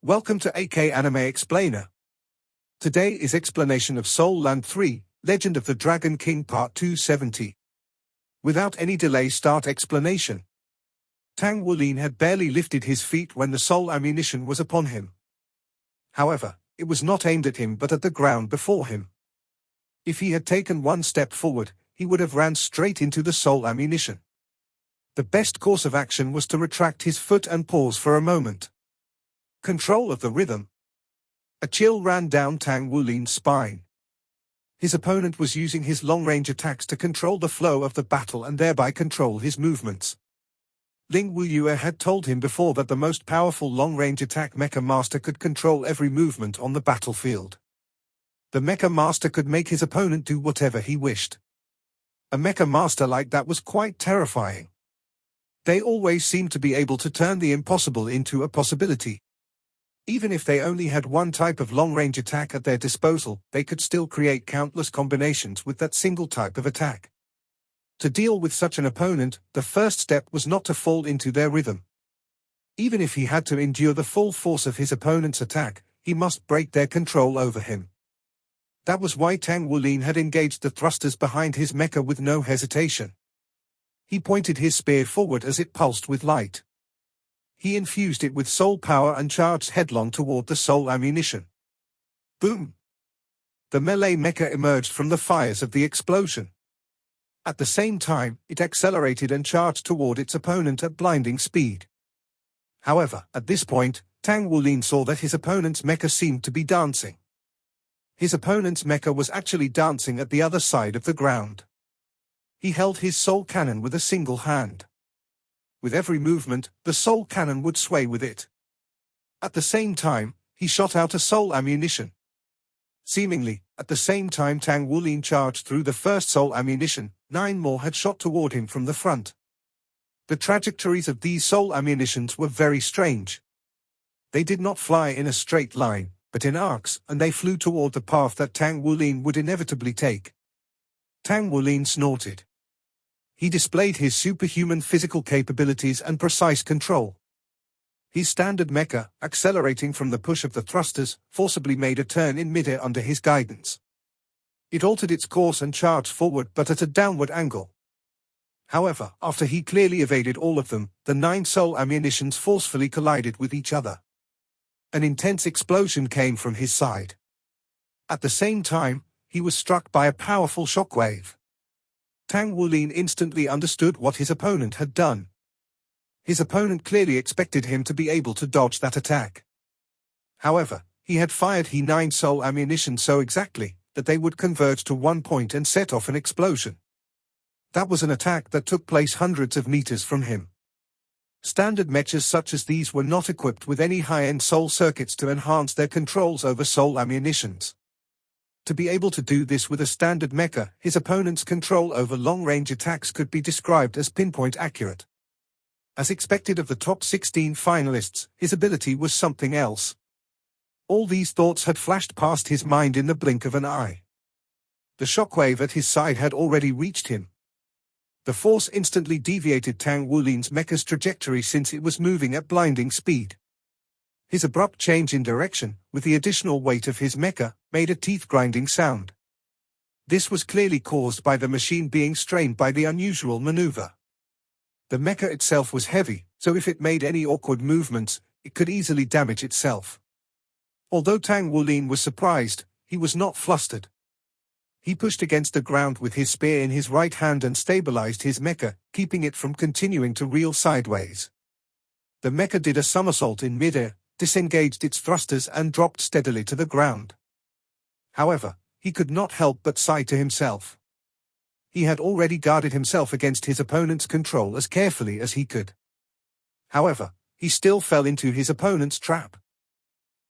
Welcome to AK Anime Explainer. Today is explanation of Soul Land 3, Legend of the Dragon King Part 270. Without any delay, start explanation. Tang Wulin had barely lifted his feet when the soul ammunition was upon him. However, it was not aimed at him but at the ground before him. If he had taken one step forward, he would have ran straight into the soul ammunition. The best course of action was to retract his foot and pause for a moment. Control of the rhythm. A chill ran down Tang Wulin's spine. His opponent was using his long-range attacks to control the flow of the battle and thereby control his movements. Ling Wuyue had told him before that the most powerful long-range attack Mecha Master could control every movement on the battlefield. The Mecha Master could make his opponent do whatever he wished. A Mecha Master like that was quite terrifying. They always seemed to be able to turn the impossible into a possibility. Even if they only had one type of long-range attack at their disposal, they could still create countless combinations with that single type of attack. To deal with such an opponent, the first step was not to fall into their rhythm. Even if he had to endure the full force of his opponent's attack, he must break their control over him. That was why Tang Wulin had engaged the thrusters behind his mecha with no hesitation. He pointed his spear forward as it pulsed with light. He infused it with soul power and charged headlong toward the soul ammunition. Boom! The melee mecha emerged from the fires of the explosion. At the same time, it accelerated and charged toward its opponent at blinding speed. However, at this point, Tang Wulin saw that his opponent's mecha seemed to be dancing. His opponent's mecha was actually dancing at the other side of the ground. He held his soul cannon with a single hand. With every movement, the soul cannon would sway with it. At the same time, he shot out a soul ammunition. Seemingly, at the same time Tang Wulin charged through the first soul ammunition, 9 more had shot toward him from the front. The trajectories of these soul ammunitions were very strange. They did not fly in a straight line, but in arcs, and they flew toward the path that Tang Wulin would inevitably take. Tang Wulin snorted. He displayed his superhuman physical capabilities and precise control. His standard mecha, accelerating from the push of the thrusters, forcibly made a turn in midair under his guidance. It altered its course and charged forward but at a downward angle. However, after he clearly evaded all of them, the 9 soul ammunitions forcefully collided with each other. An intense explosion came from his side. At the same time, he was struck by a powerful shockwave. Tang Wulin instantly understood what his opponent had done. His opponent clearly expected him to be able to dodge that attack. However, he had fired 9 soul ammunition so exactly that they would converge to one point and set off an explosion. That was an attack that took place hundreds of meters from him. Standard mechas such as these were not equipped with any high-end soul circuits to enhance their controls over soul ammunitions. To be able to do this with a standard mecha, his opponent's control over long-range attacks could be described as pinpoint accurate. As expected of the top 16 finalists, his ability was something else. All these thoughts had flashed past his mind in the blink of an eye. The shockwave at his side had already reached him. The force instantly deviated Tang Wulin's mecha's trajectory since it was moving at blinding speed. His abrupt change in direction, with the additional weight of his mecha, made a teeth-grinding sound. This was clearly caused by the machine being strained by the unusual maneuver. The mecha itself was heavy, so if it made any awkward movements, it could easily damage itself. Although Tang Wulin was surprised, he was not flustered. He pushed against the ground with his spear in his right hand and stabilized his mecha, keeping it from continuing to reel sideways. The mecha did a somersault in midair, disengaged its thrusters and dropped steadily to the ground. However, he could not help but sigh to himself. He had already guarded himself against his opponent's control as carefully as he could. However, he still fell into his opponent's trap.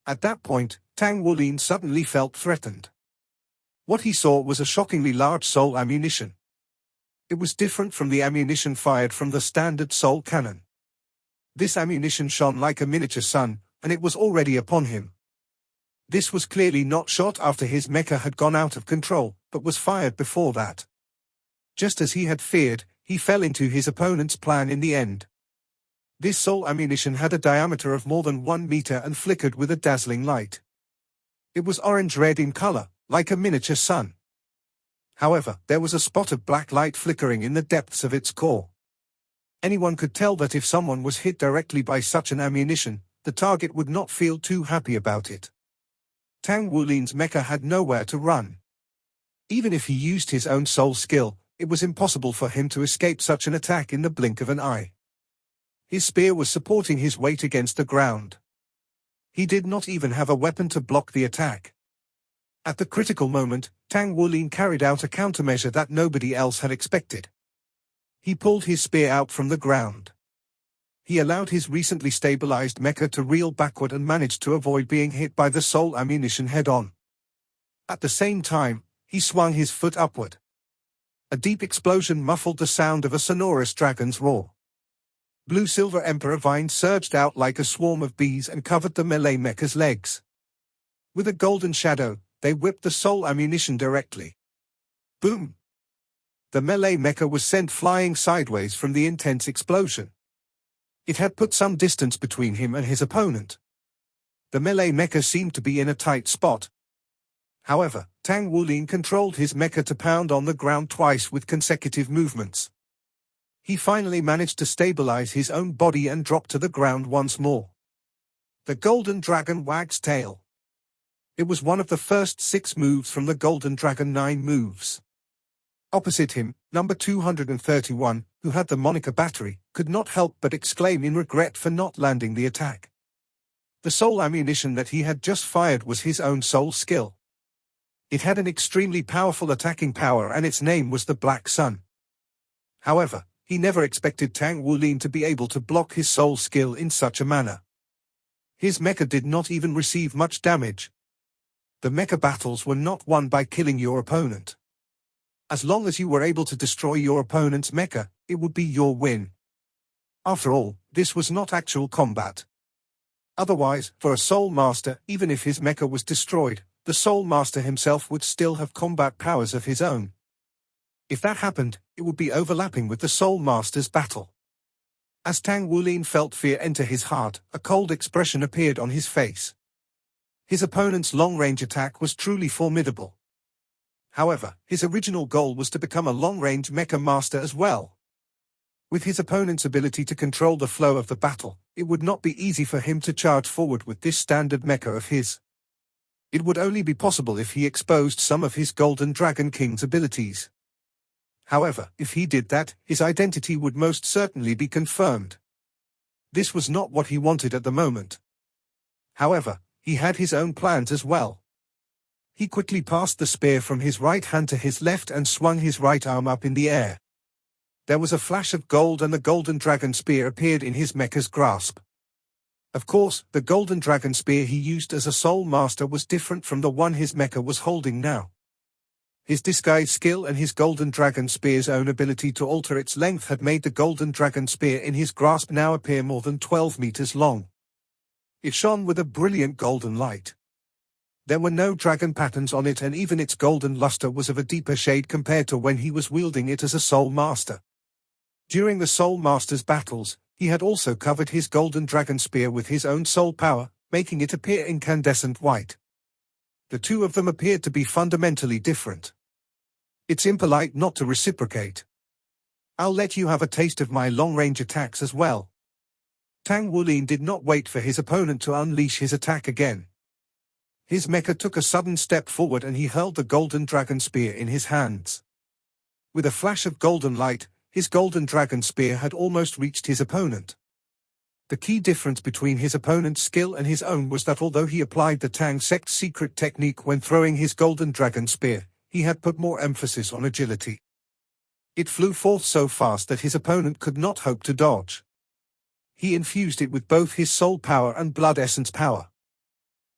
At that point, Tang Wulin suddenly felt threatened. What he saw was a shockingly large soul ammunition. It was different from the ammunition fired from the standard soul cannon. This ammunition shone like a miniature sun, and it was already upon him. This was clearly not shot after his mecha had gone out of control, but was fired before that. Just as he had feared, he fell into his opponent's plan in the end. This soul ammunition had a diameter of more than 1 meter and flickered with a dazzling light. It was orange-red in color, like a miniature sun. However, there was a spot of black light flickering in the depths of its core. Anyone could tell that if someone was hit directly by such an ammunition, the target would not feel too happy about it. Tang Wulin's mecha had nowhere to run. Even if he used his own soul skill, it was impossible for him to escape such an attack in the blink of an eye. His spear was supporting his weight against the ground. He did not even have a weapon to block the attack. At the critical moment, Tang Wulin carried out a countermeasure that nobody else had expected. He pulled his spear out from the ground. He allowed his recently stabilized mecha to reel backward and managed to avoid being hit by the soul ammunition head-on. At the same time, he swung his foot upward. A deep explosion muffled the sound of a sonorous dragon's roar. Blue-silver Emperor vines surged out like a swarm of bees and covered the melee mecha's legs. With a golden shadow, they whipped the soul ammunition directly. Boom! The melee mecha was sent flying sideways from the intense explosion. It had put some distance between him and his opponent. The melee mecha seemed to be in a tight spot. However, Tang Wulin controlled his mecha to pound on the ground twice with consecutive movements. He finally managed to stabilize his own body and drop to the ground once more. The Golden Dragon wags tail. It was one of the first 6 moves from the Golden Dragon 9 moves. Opposite him, number 231, who had the moniker Battery, could not help but exclaim in regret for not landing the attack. The soul ammunition that he had just fired was his own soul skill. It had an extremely powerful attacking power and its name was the Black Sun. However, he never expected Tang Wulin to be able to block his soul skill in such a manner. His mecha did not even receive much damage. The mecha battles were not won by killing your opponent. As long as you were able to destroy your opponent's mecha, it would be your win. After all, this was not actual combat. Otherwise, for a Soul Master, even if his mecha was destroyed, the Soul Master himself would still have combat powers of his own. If that happened, it would be overlapping with the Soul Master's battle. As Tang Wulin felt fear enter his heart, a cold expression appeared on his face. His opponent's long-range attack was truly formidable. However, his original goal was to become a long-range mecha master as well. With his opponent's ability to control the flow of the battle, it would not be easy for him to charge forward with this standard mecha of his. It would only be possible if he exposed some of his Golden Dragon King's abilities. However, if he did that, his identity would most certainly be confirmed. This was not what he wanted at the moment. However, he had his own plans as well. He quickly passed the spear from his right hand to his left and swung his right arm up in the air. There was a flash of gold and the Golden Dragon Spear appeared in his mecha's grasp. Of course, the Golden Dragon Spear he used as a Soul Master was different from the one his mecha was holding now. His disguise skill and his Golden Dragon Spear's own ability to alter its length had made the Golden Dragon Spear in his grasp now appear more than 12 meters long. It shone with a brilliant golden light. There were no dragon patterns on it and even its golden luster was of a deeper shade compared to when he was wielding it as a Soul Master. During the Soul Master's battles, he had also covered his Golden Dragon Spear with his own soul power, making it appear incandescent white. The two of them appeared to be fundamentally different. It's impolite not to reciprocate. I'll let you have a taste of my long-range attacks as well. Tang Wulin did not wait for his opponent to unleash his attack again. His mecha took a sudden step forward and he held the Golden Dragon Spear in his hands. With a flash of golden light, his Golden Dragon Spear had almost reached his opponent. The key difference between his opponent's skill and his own was that although he applied the Tang sect's secret technique when throwing his Golden Dragon Spear, he had put more emphasis on agility. It flew forth so fast that his opponent could not hope to dodge. He infused it with both his soul power and blood essence power.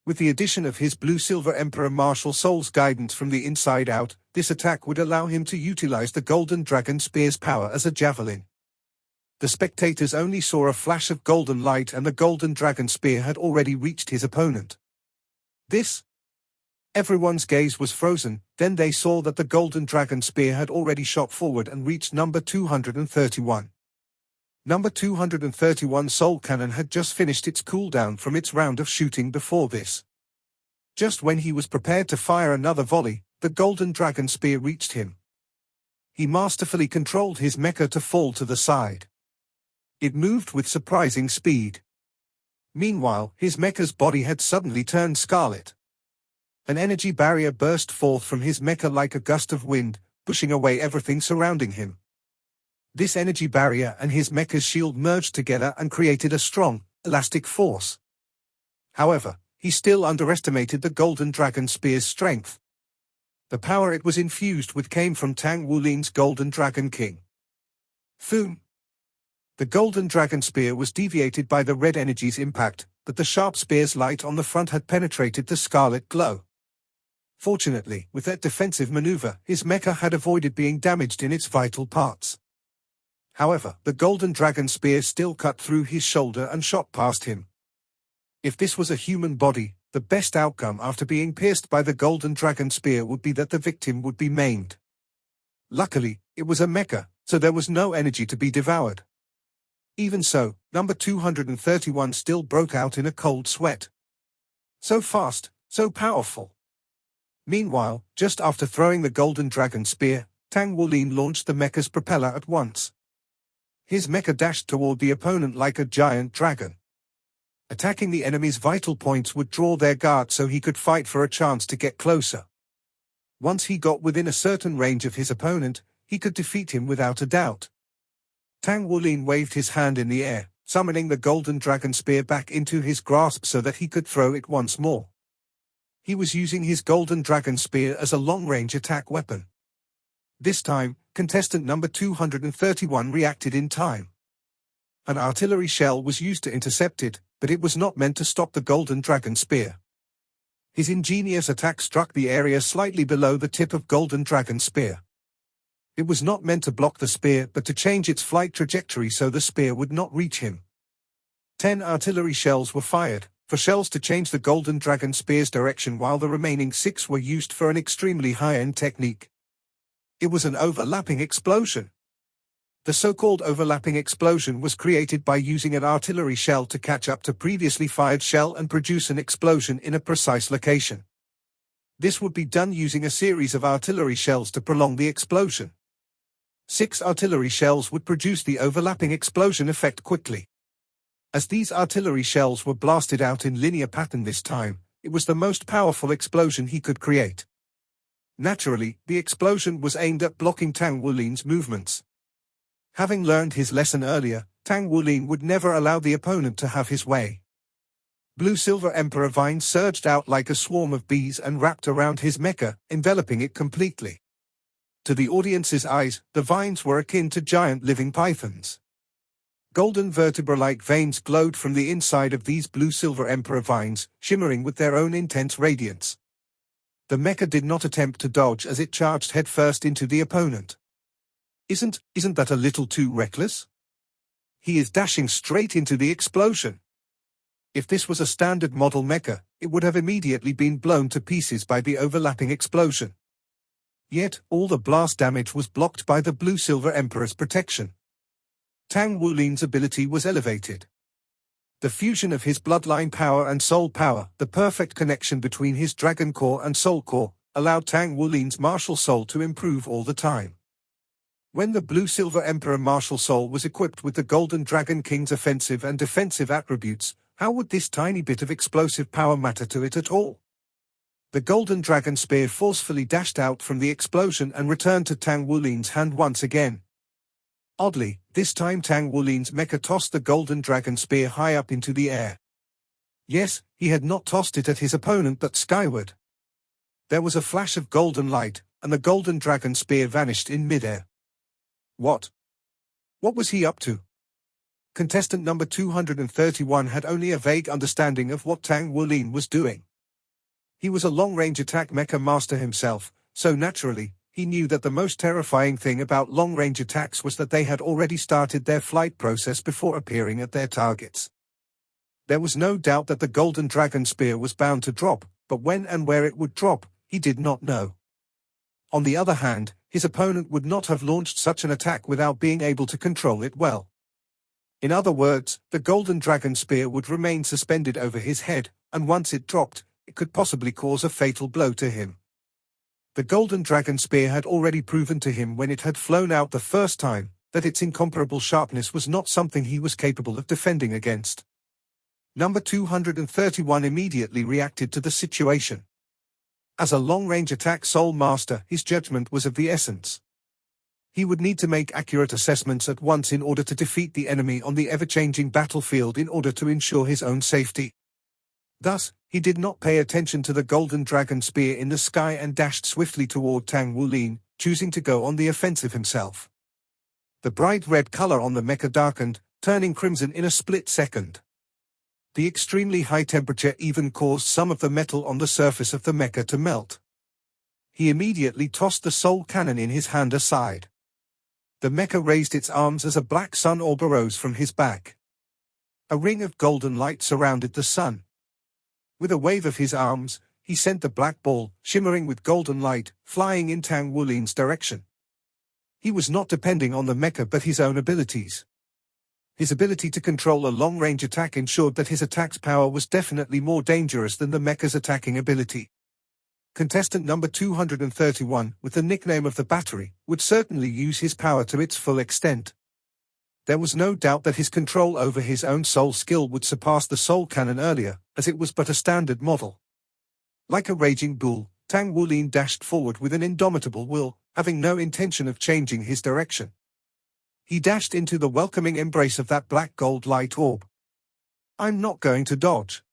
With the addition of his blue-silver Emperor Martial Soul's guidance from the inside out, this attack would allow him to utilize the Golden Dragon Spear's power as a javelin. The spectators only saw a flash of golden light and the Golden Dragon Spear had already reached his opponent. Everyone's gaze was frozen, then they saw that the Golden Dragon Spear had already shot forward and reached number 231. Number 231 Soul Cannon had just finished its cooldown from its round of shooting before this. Just when he was prepared to fire another volley, the Golden Dragon Spear reached him. He masterfully controlled his mecha to fall to the side. It moved with surprising speed. Meanwhile, his mecha's body had suddenly turned scarlet. An energy barrier burst forth from his mecha like a gust of wind, pushing away everything surrounding him. This energy barrier and his mecha's shield merged together and created a strong, elastic force. However, he still underestimated the Golden Dragon Spear's strength. The power it was infused with came from Tang Wulin's Golden Dragon King. Foom. The Golden Dragon Spear was deviated by the red energy's impact, but the sharp spear's light on the front had penetrated the scarlet glow. Fortunately, with that defensive maneuver, his mecha had avoided being damaged in its vital parts. However, the Golden Dragon Spear still cut through his shoulder and shot past him. If this was a human body, the best outcome after being pierced by the Golden Dragon Spear would be that the victim would be maimed. Luckily, it was a mecha, so there was no energy to be devoured. Even so, number 231 still broke out in a cold sweat. So fast, so powerful. Meanwhile, just after throwing the Golden Dragon Spear, Tang Wulin launched the mecha's propeller at once. His mecha dashed toward the opponent like a giant dragon. Attacking the enemy's vital points would draw their guard so he could fight for a chance to get closer. Once he got within a certain range of his opponent, he could defeat him without a doubt. Tang Wulin waved his hand in the air, summoning the Golden Dragon Spear back into his grasp so that he could throw it once more. He was using his Golden Dragon Spear as a long-range attack weapon. This time, contestant number 231 reacted in time. An artillery shell was used to intercept it, but it was not meant to stop the Golden Dragon Spear. His ingenious attack struck the area slightly below the tip of Golden Dragon Spear. It was not meant to block the spear but to change its flight trajectory so the spear would not reach him. 10 artillery shells were fired, for shells to change the Golden Dragon Spear's direction, while the remaining 6 were used for an extremely high-end technique. It was an overlapping explosion. The so-called overlapping explosion was created by using an artillery shell to catch up to previously fired shell and produce an explosion in a precise location. This would be done using a series of artillery shells to prolong the explosion. 6 artillery shells would produce the overlapping explosion effect quickly. As these artillery shells were blasted out in linear pattern this time, it was the most powerful explosion he could create. Naturally, the explosion was aimed at blocking Tang Wulin's movements. Having learned his lesson earlier, Tang Wulin would never allow the opponent to have his way. Blue-silver emperor vines surged out like a swarm of bees and wrapped around his mecha, enveloping it completely. To the audience's eyes, the vines were akin to giant living pythons. Golden vertebra-like veins glowed from the inside of these blue-silver emperor vines, shimmering with their own intense radiance. The mecha did not attempt to dodge as it charged headfirst into the opponent. Isn't that a little too reckless? He is dashing straight into the explosion. If this was a standard model mecha, it would have immediately been blown to pieces by the overlapping explosion. Yet, all the blast damage was blocked by the blue-silver emperor's protection. Tang Wulin's ability was elevated. The fusion of his bloodline power and soul power, the perfect connection between his dragon core and soul core, allowed Tang Wulin's martial soul to improve all the time. When the blue-silver emperor martial soul was equipped with the Golden Dragon King's offensive and defensive attributes, how would this tiny bit of explosive power matter to it at all? The Golden Dragon Spear forcefully dashed out from the explosion and returned to Tang Wulin's hand once again. Oddly, this time Tang Wulin's mecha tossed the Golden Dragon Spear high up into the air. Yes, he had not tossed it at his opponent but skyward. There was a flash of golden light, and the Golden Dragon Spear vanished in midair. What was he up to? Contestant number 231 had only a vague understanding of what Tang Wulin was doing. He was a long-range attack mecha master himself, so naturally, he knew that the most terrifying thing about long-range attacks was that they had already started their flight process before appearing at their targets. There was no doubt that the Golden Dragon Spear was bound to drop, but when and where it would drop, he did not know. On the other hand, his opponent would not have launched such an attack without being able to control it well. In other words, the golden dragon spear would remain suspended over his head, and once it dropped, it could possibly cause a fatal blow to him. The golden dragon spear had already proven to him when it had flown out the first time, that its incomparable sharpness was not something he was capable of defending against. Number 231 immediately reacted to the situation. As a long-range attack soul master, his judgment was of the essence. He would need to make accurate assessments at once in order to defeat the enemy on the ever-changing battlefield in order to ensure his own safety. Thus, he did not pay attention to the golden dragon spear in the sky and dashed swiftly toward Tang Wulin, choosing to go on the offensive himself. The bright red color on the mecha darkened, turning crimson in a split second. The extremely high temperature even caused some of the metal on the surface of the mecha to melt. He immediately tossed the soul cannon in his hand aside. The mecha raised its arms as a black sun orb arose from his back. A ring of golden light surrounded the sun. With a wave of his arms, he sent the black ball, shimmering with golden light, flying in Tang Wulin's direction. He was not depending on the mecha but his own abilities. His ability to control a long-range attack ensured that his attack's power was definitely more dangerous than the mecha's attacking ability. Contestant number 231, with the nickname of the Battery, would certainly use his power to its full extent. There was no doubt that his control over his own soul skill would surpass the soul cannon earlier, as it was but a standard model. Like a raging bull, Tang Wulin dashed forward with an indomitable will, having no intention of changing his direction. He dashed into the welcoming embrace of that black gold light orb. I'm not going to dodge.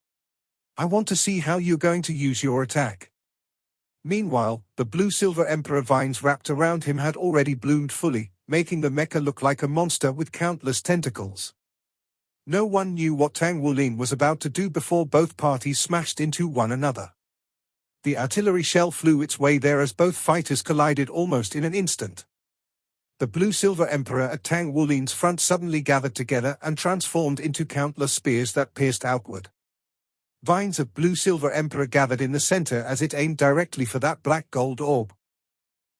I want to see how you're going to use your attack. Meanwhile, the blue-silver emperor vines wrapped around him had already bloomed fully, making the mecha look like a monster with countless tentacles. No one knew what Tang Wulin was about to do before both parties smashed into one another. The artillery shell flew its way there as both fighters collided almost in an instant. The blue-silver emperor at Tang Wulin's front suddenly gathered together and transformed into countless spears that pierced outward. Vines of blue-silver emperor gathered in the center as it aimed directly for that black-gold orb.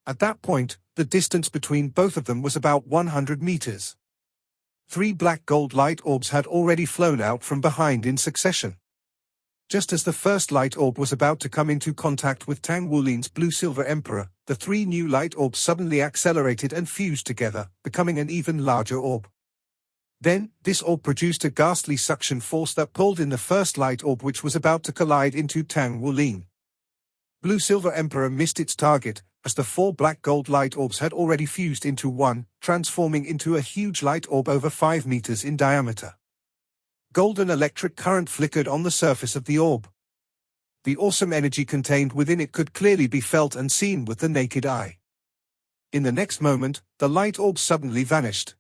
At that point, the distance between both of them was about 100 meters. 3 black-gold light orbs had already flown out from behind in succession. Just as the first light orb was about to come into contact with Tang Wulin's blue-silver emperor, the 3 new light orbs suddenly accelerated and fused together, becoming an even larger orb. Then, this orb produced a ghastly suction force that pulled in the first light orb which was about to collide into Tang Wulin. Blue-silver emperor missed its target, as the 4 black-gold light orbs had already fused into one, transforming into a huge light orb over 5 meters in diameter. Golden electric current flickered on the surface of the orb. The awesome energy contained within it could clearly be felt and seen with the naked eye. In the next moment, the light orb suddenly vanished.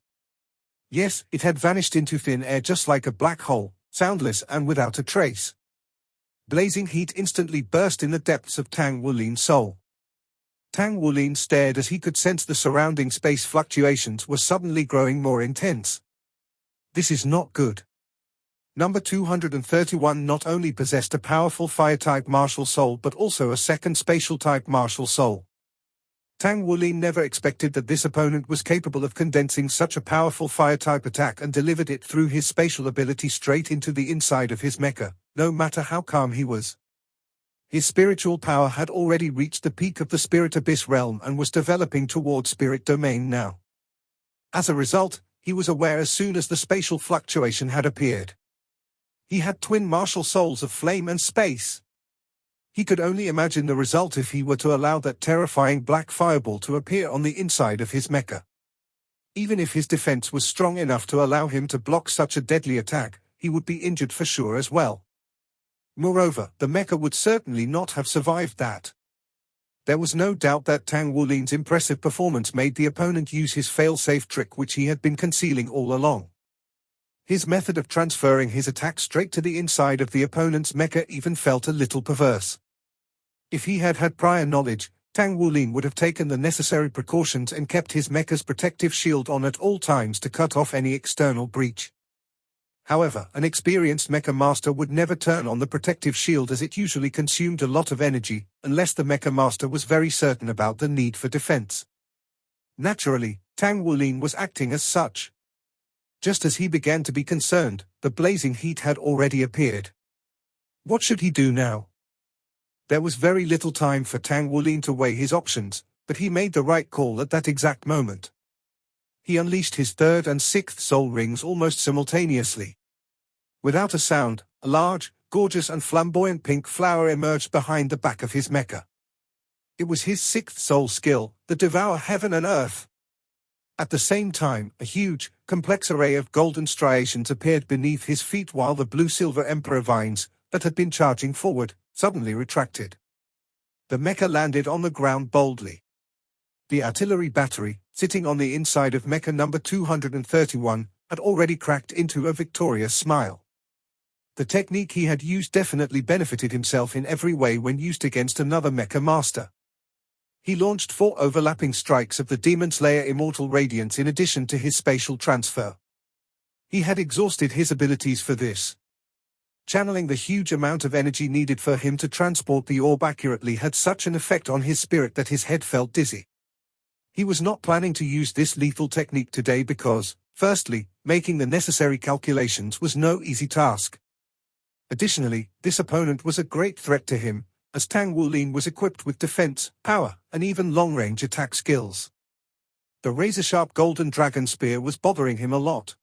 Yes, it had vanished into thin air just like a black hole, soundless and without a trace. Blazing heat instantly burst in the depths of Tang Wulin's soul. Tang Wulin stared as he could sense the surrounding space fluctuations were suddenly growing more intense. This is not good. Number 231 not only possessed a powerful fire-type martial soul but also a second spatial-type martial soul. Tang Wulin never expected that this opponent was capable of condensing such a powerful fire-type attack and delivered it through his spatial ability straight into the inside of his mecha, no matter how calm he was. His spiritual power had already reached the peak of the Spirit Abyss realm and was developing toward Spirit Domain now. As a result, he was aware as soon as the spatial fluctuation had appeared. He had twin martial souls of flame and space. He could only imagine the result if he were to allow that terrifying black fireball to appear on the inside of his mecha. Even if his defense was strong enough to allow him to block such a deadly attack, he would be injured for sure as well. Moreover, the mecha would certainly not have survived that. There was no doubt that Tang Wulin's impressive performance made the opponent use his fail-safe trick which he had been concealing all along. His method of transferring his attack straight to the inside of the opponent's mecha even felt a little perverse. If he had had prior knowledge, Tang Wulin would have taken the necessary precautions and kept his mecha's protective shield on at all times to cut off any external breach. However, an experienced mecha master would never turn on the protective shield as it usually consumed a lot of energy, unless the mecha master was very certain about the need for defense. Naturally, Tang Wulin was acting as such. Just as he began to be concerned, the blazing heat had already appeared. What should he do now? There was very little time for Tang Wulin to weigh his options, but he made the right call at that exact moment. He unleashed his third and sixth soul rings almost simultaneously. Without a sound, a large, gorgeous and flamboyant pink flower emerged behind the back of his mecha. It was his sixth soul skill, the Devour Heaven and Earth. At the same time, a huge, complex array of golden striations appeared beneath his feet while the blue-silver Emperor vines, that had been charging forward, suddenly retracted. The mecha landed on the ground boldly. The artillery battery, sitting on the inside of mecha number 231, had already cracked into a victorious smile. The technique he had used definitely benefited himself in every way when used against another mecha master. He launched 4 overlapping strikes of the Demon Slayer Immortal Radiance in addition to his spatial transfer. He had exhausted his abilities for this. Channeling the huge amount of energy needed for him to transport the orb accurately had such an effect on his spirit that his head felt dizzy. He was not planning to use this lethal technique today because, firstly, making the necessary calculations was no easy task. Additionally, this opponent was a great threat to him, as Tang Wulin was equipped with defense, power, and even long-range attack skills. The razor-sharp golden dragon spear was bothering him a lot.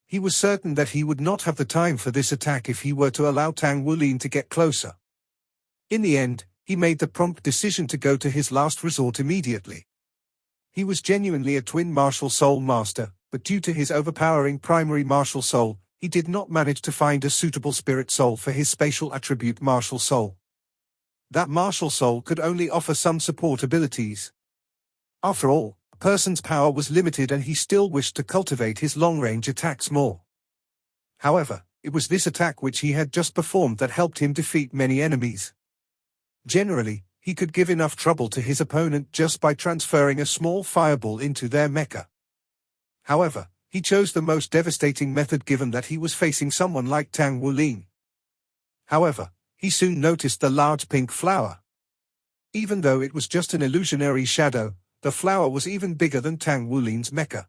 He was certain that he would not have the time for this attack if he were to allow Tang Wulin to get closer. In the end, he made the prompt decision to go to his last resort immediately. He was genuinely a twin martial soul master, but due to his overpowering primary martial soul, he did not manage to find a suitable spirit soul for his spatial attribute martial soul. That martial soul could only offer some support abilities. After all, a person's power was limited and he still wished to cultivate his long-range attacks more. However, it was this attack which he had just performed that helped him defeat many enemies. Generally, he could give enough trouble to his opponent just by transferring a small fireball into their mecha. However, he chose the most devastating method given that he was facing someone like Tang Wulin. However, he soon noticed the large pink flower. Even though it was just an illusionary shadow, the flower was even bigger than Tang Wulin's mecha.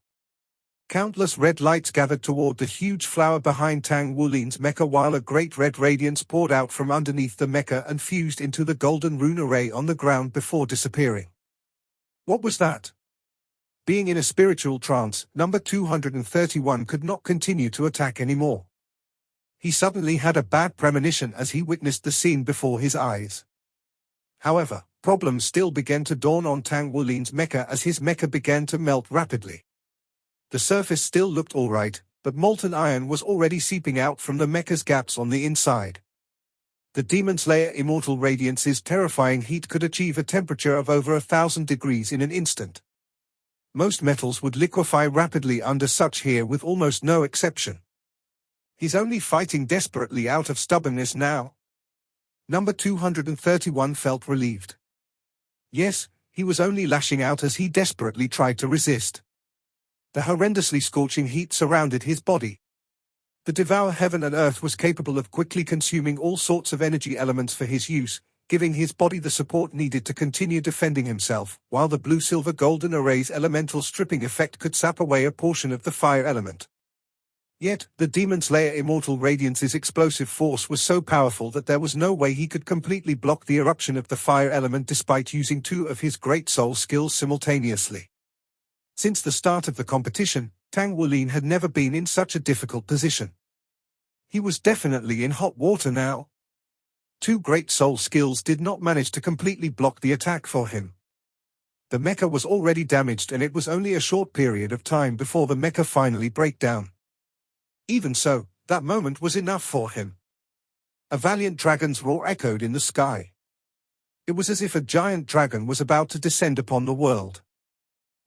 Countless red lights gathered toward the huge flower behind Tang Wulin's mecha while a great red radiance poured out from underneath the mecha and fused into the golden rune array on the ground before disappearing. What was that? Being in a spiritual trance, number 231 could not continue to attack anymore. He suddenly had a bad premonition as he witnessed the scene before his eyes. However, problems still began to dawn on Tang Wulin's mecha as his mecha began to melt rapidly. The surface still looked alright, but molten iron was already seeping out from the mecha's gaps on the inside. The Demon Slayer Immortal Radiance's terrifying heat could achieve a temperature of over 1,000 degrees in an instant. Most metals would liquefy rapidly under such heat with almost no exception. He's only fighting desperately out of stubbornness now. Number 231 felt relieved. Yes, he was only lashing out as he desperately tried to resist. The horrendously scorching heat surrounded his body. The Devour Heaven and Earth was capable of quickly consuming all sorts of energy elements for his use, giving his body the support needed to continue defending himself, while the blue-silver-golden array's elemental stripping effect could sap away a portion of the fire element. Yet, the Demon Slayer Immortal Radiance's explosive force was so powerful that there was no way he could completely block the eruption of the fire element despite using 2 of his great soul skills simultaneously. Since the start of the competition, Tang Wulin had never been in such a difficult position. He was definitely in hot water now. 2 great soul skills did not manage to completely block the attack for him. The mecha was already damaged and it was only a short period of time before the mecha finally break down. Even so, that moment was enough for him. A valiant dragon's roar echoed in the sky. It was as if a giant dragon was about to descend upon the world.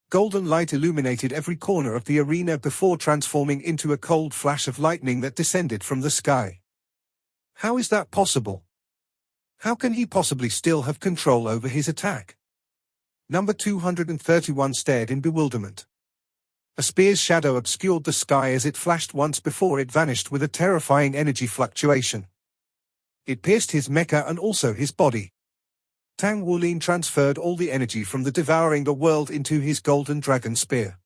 Golden light illuminated every corner of the arena before transforming into a cold flash of lightning that descended from the sky. How is that possible? How can he possibly still have control over his attack? Number 231 stared in bewilderment. A spear's shadow obscured the sky as it flashed once before it vanished with a terrifying energy fluctuation. It pierced his mecha and also his body. Tang Wulin transferred all the energy from the devouring the world into his golden dragon spear.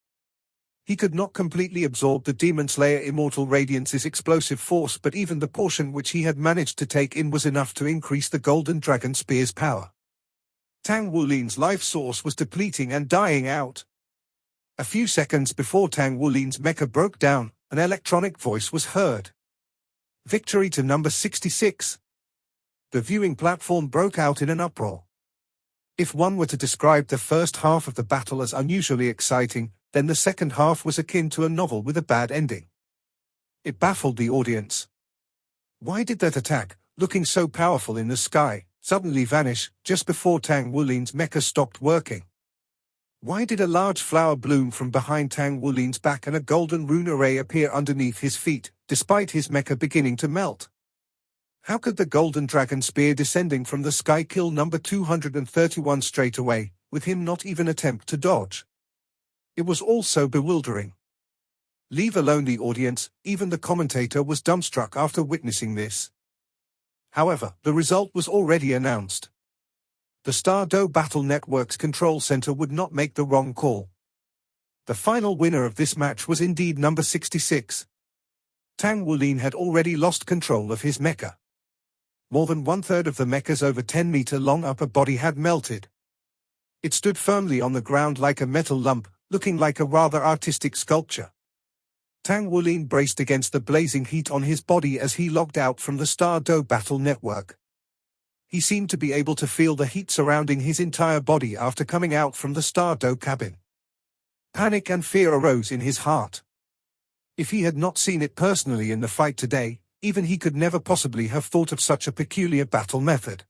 He could not completely absorb the Demon Slayer Immortal Radiance's explosive force, but even the portion which he had managed to take in was enough to increase the Golden Dragon Spear's power. Tang Wulin's life source was depleting and dying out. A few seconds before Tang Wulin's mecha broke down, an electronic voice was heard. Victory to number 66. The viewing platform broke out in an uproar. If one were to describe the first half of the battle as unusually exciting, then the second half was akin to a novel with a bad ending. It baffled the audience. Why did that attack, looking so powerful in the sky, suddenly vanish just before Tang Wulin's mecha stopped working? Why did a large flower bloom from behind Tang Wulin's back and a golden rune array appear underneath his feet, despite his mecha beginning to melt? How could the Golden Dragon Spear descending from the sky kill number 231 straight away, with him not even attempt to dodge? It was all so bewildering. Leave alone the audience, even the commentator was dumbstruck after witnessing this. However, the result was already announced. The Stardow Battle Network's control center would not make the wrong call. The final winner of this match was indeed number 66. Tang Wulin had already lost control of his mecha. More than one-third of the mecha's over 10-meter-long upper body had melted. It stood firmly on the ground like a metal lump, looking like a rather artistic sculpture. Tang Wulin braced against the blazing heat on his body as he logged out from the Stardow Battle Network. He seemed to be able to feel the heat surrounding his entire body after coming out from the Stardow cabin. Panic and fear arose in his heart. If he had not seen it personally in the fight today, even he could never possibly have thought of such a peculiar battle method.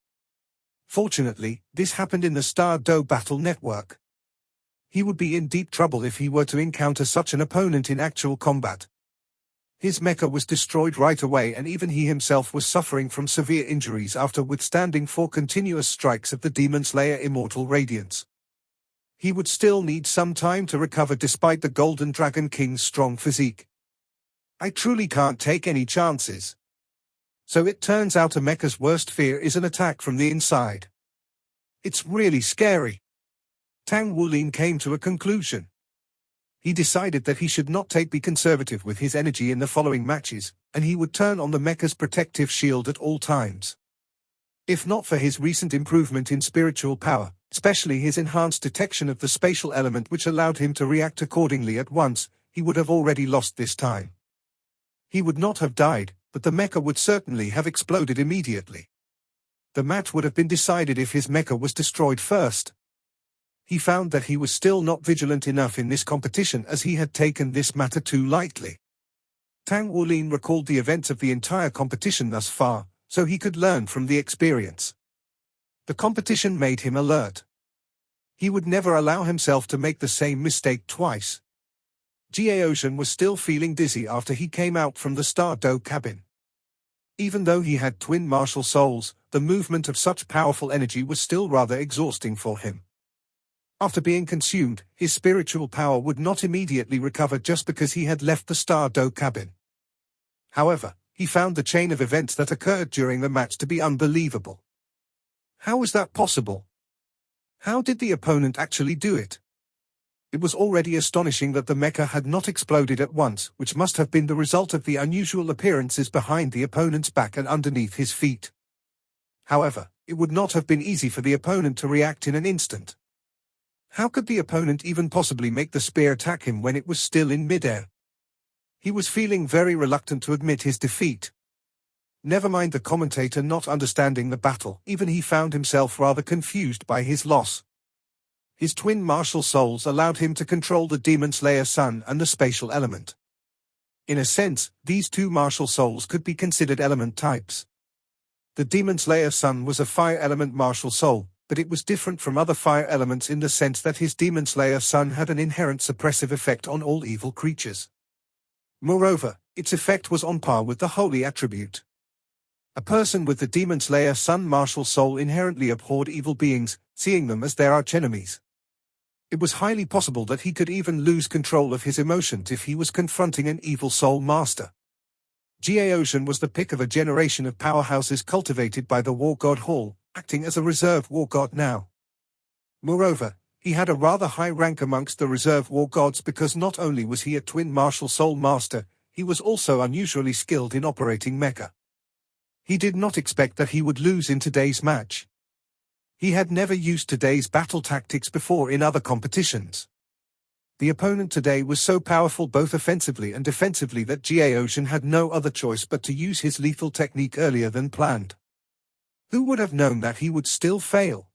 Fortunately, this happened in the Stardow Battle Network. He would be in deep trouble if he were to encounter such an opponent in actual combat. His mecha was destroyed right away, and even he himself was suffering from severe injuries after withstanding 4 continuous strikes of the Demon Slayer Immortal Radiance. He would still need some time to recover despite the Golden Dragon King's strong physique. I truly can't take any chances. So it turns out a mecha's worst fear is an attack from the inside. It's really scary. Tang Wulin came to a conclusion. He decided that he should not be conservative with his energy in the following matches, and he would turn on the mecha's protective shield at all times. If not for his recent improvement in spiritual power, especially his enhanced detection of the spatial element which allowed him to react accordingly at once, he would have already lost this time. He would not have died, but the mecha would certainly have exploded immediately. The match would have been decided if his mecha was destroyed first. He found that he was still not vigilant enough in this competition, as he had taken this matter too lightly. Tang Wulin recalled the events of the entire competition thus far, so he could learn from the experience. The competition made him alert. He would never allow himself to make the same mistake twice. Ocean was still feeling dizzy after he came out from the Stardow cabin. Even though he had twin martial souls, the movement of such powerful energy was still rather exhausting for him. After being consumed, his spiritual power would not immediately recover just because he had left the Stardow cabin. However, he found the chain of events that occurred during the match to be unbelievable. How was that possible? How did the opponent actually do it? It was already astonishing that the mecha had not exploded at once, which must have been the result of the unusual appearances behind the opponent's back and underneath his feet. However, it would not have been easy for the opponent to react in an instant. How could the opponent even possibly make the spear attack him when it was still in midair? He was feeling very reluctant to admit his defeat. Never mind the commentator not understanding the battle, even he found himself rather confused by his loss. His twin martial souls allowed him to control the Demon Slayer Sun and the spatial element. In a sense, these two martial souls could be considered element types. The Demon Slayer Sun was a fire element martial soul, but it was different from other fire elements in the sense that his Demon Slayer Sun had an inherent suppressive effect on all evil creatures. Moreover, its effect was on par with the holy attribute. A person with the Demon Slayer Sun martial soul inherently abhorred evil beings, seeing them as their archenemies. It was highly possible that he could even lose control of his emotions if he was confronting an evil soul master. Ocean was the pick of a generation of powerhouses cultivated by the War God Hall, acting as a reserve war god now. Moreover, He had a rather high rank amongst the reserve war gods because not only was he a twin martial soul master, he was also unusually skilled in operating mecha. He did not expect that he would lose in today's match. He had never used today's battle tactics before in other competitions. The opponent today was so powerful both offensively and defensively that Gaoshan had no other choice but to use his lethal technique earlier than planned. Who would have known that he would still fail?